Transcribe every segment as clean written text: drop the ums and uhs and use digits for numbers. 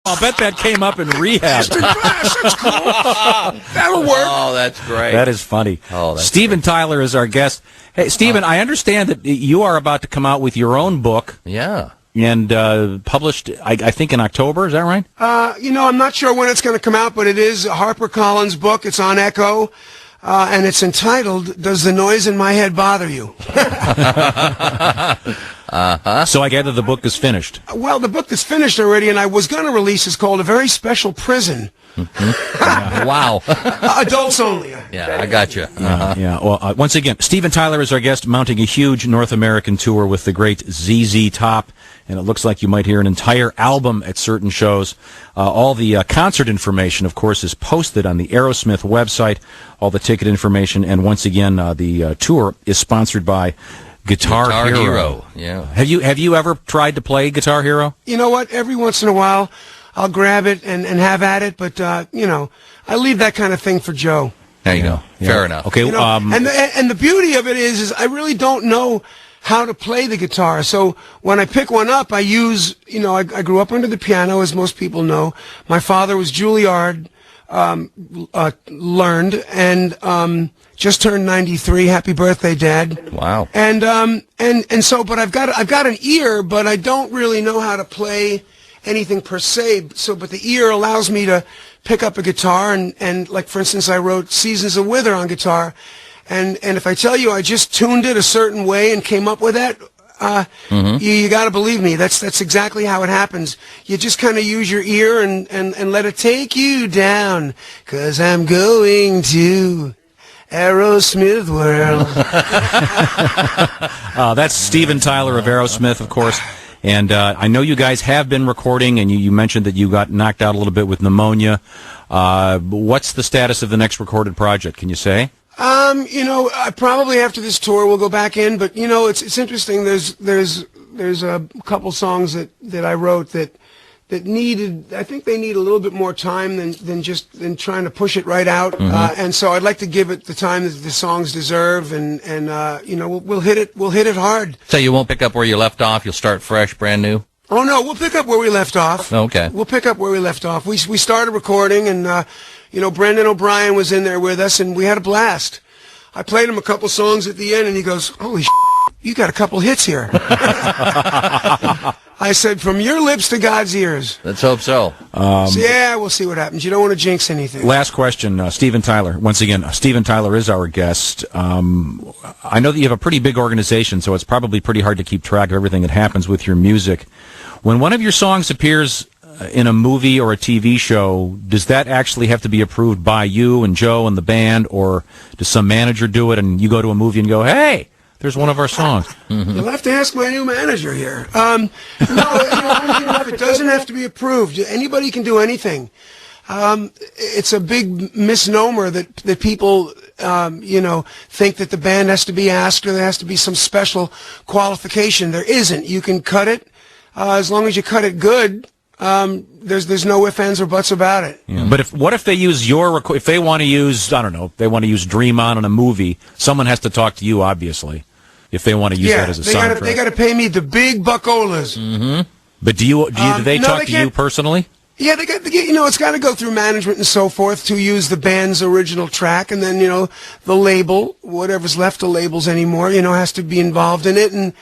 I'll bet that came up in rehab. That's cool. That'll work. Oh, that's great. That is funny. Oh, that's Steven Tyler is our guest. Hey, Steven, I understand that you are about to come out with your own book. Yeah. And published, I think, in October. Is that right? I'm not sure when it's going to come out, but it is a HarperCollins book. It's on Echo, and it's entitled, Does the Noise in My Head Bother You? So I gather the book is finished. Well, the book is finished already, and I was going to release. It's called A Very Special Prison. Wow. Adults only. Yeah, I got you. Yeah. Well, once again, Steven Tyler is our guest, mounting a huge North American tour with the great ZZ Top, and it looks like you might hear an entire album at certain shows. All the concert information, of course, is posted on the Aerosmith website, all the ticket information, and once again, the tour is sponsored by Guitar Hero. Yeah. Have you ever tried to play Guitar Hero? You know what? Every once in a while, I'll grab it and have at it, but, I leave that kind of thing for Joe. There you go. Yeah. Fair enough. Okay. And the beauty of it is I really don't know how to play the guitar. So when I pick one up, I use, I grew up under the piano, as most people know. My father was Juilliard, learned, and just turned 93. Happy birthday, Dad. Wow. And so, but I've got an ear, but I don't really know how to play anything per se. So, but the ear allows me to pick up a guitar and like, for instance, I wrote Seasons of Wither on guitar. And if I tell you I just tuned it a certain way and came up with that, you got to believe me. That's exactly how it happens. You just kind of use your ear and let it take you down. 'Cause I'm going to Aerosmith world. That's Steven Tyler of Aerosmith, of course. And I know you guys have been recording, and you mentioned that you got knocked out a little bit with pneumonia. What's the status of the next recorded project? Can you say? I probably after this tour we'll go back in, but it's interesting. There's a couple songs that I wrote that needed. I think they need a little bit more time than trying to push it right out. And so I'd like to give it the time that the songs deserve, and we'll hit it hard. So you won't pick up where you left off. You'll start fresh, brand new. Oh no, we'll pick up where we left off. Okay. We'll pick up where we left off. We started recording, and Brendan O'Brien was in there with us, and we had a blast. I played him a couple songs at the end, and he goes, "Holy you got a couple hits here." I said, "From your lips to God's ears." Let's hope so. Yeah, we'll see what happens. You don't want to jinx anything. Last question, Steven Tyler. Once again, Steven Tyler is our guest. I know that you have a pretty big organization, so it's probably pretty hard to keep track of everything that happens with your music. When one of your songs appears in a movie or a TV show, does that actually have to be approved by you and Joe and the band, or does some manager do it and you go to a movie and go, "Hey, there's one of our songs"? You'll have to ask my new manager here. No, it doesn't have to be approved. Anybody can do anything. It's a big misnomer that people, think that the band has to be asked or there has to be some special qualification. There isn't. You can cut it as long as you cut it good. There's no ifs, ands, or buts about it. Yeah. But what if they use if they want to use, I don't know, if they want to use Dream On in a movie, someone has to talk to you, obviously, if they want to use that as a soundtrack. They got to pay me the big buckolas. But do they talk to you personally? Yeah, they got it's got to go through management and so forth to use the band's original track, and then the label, whatever's left of labels anymore, has to be involved in it, and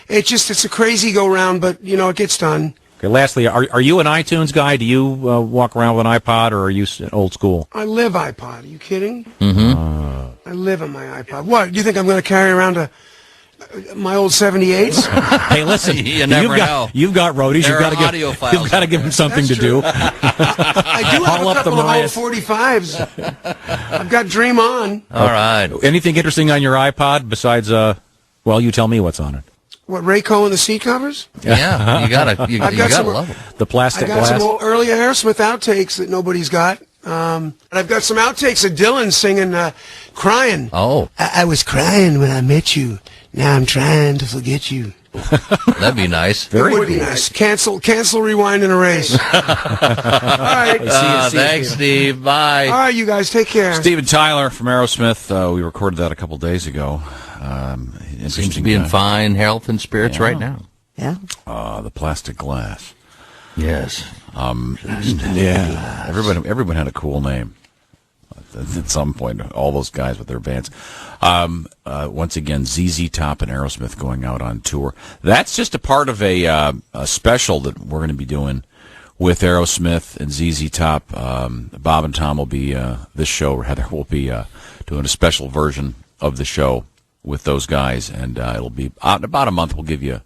it's a crazy go round, but it gets done. Okay, lastly, are you an iTunes guy? Do you walk around with an iPod, or are you old school? I live iPod. Are you kidding? I live on my iPod. What? Do you think I'm going to carry around my old 78s? Hey, listen, you never know. You've got roadies. You've got to give them something to do. I do have a couple of old 45s. I've got Dream On. All right. Anything interesting on your iPod besides, you tell me what's on it. What, Ray Cohen, the seat covers? Yeah, you gotta love them. The plastic glass. I got some early Aerosmith outtakes that nobody's got. And I've got some outtakes of Dylan singing, crying. Oh. I was crying when I met you. Now I'm trying to forget you. That'd be nice. It would be nice. Cancel, rewind, and erase. All right. Thanks, Steve. Bye. All right, you guys, take care. Steven Tyler from Aerosmith. We recorded that a couple days ago. Seems to be in fine health and spirits right now. Yeah. The plastic glass. Yes. Yeah. Everyone had a cool name at some point. All those guys with their bands. Once again, ZZ Top and Aerosmith going out on tour. That's just a part of a special that we're going to be doing with Aerosmith and ZZ Top. Bob and Tom will be this show. Heather will be doing a special version of the show with those guys, and it'll be out in about a month. We'll give you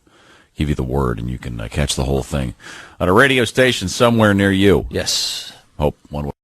the word, and you can catch the whole thing at a radio station somewhere near you. Yes. Hope one way.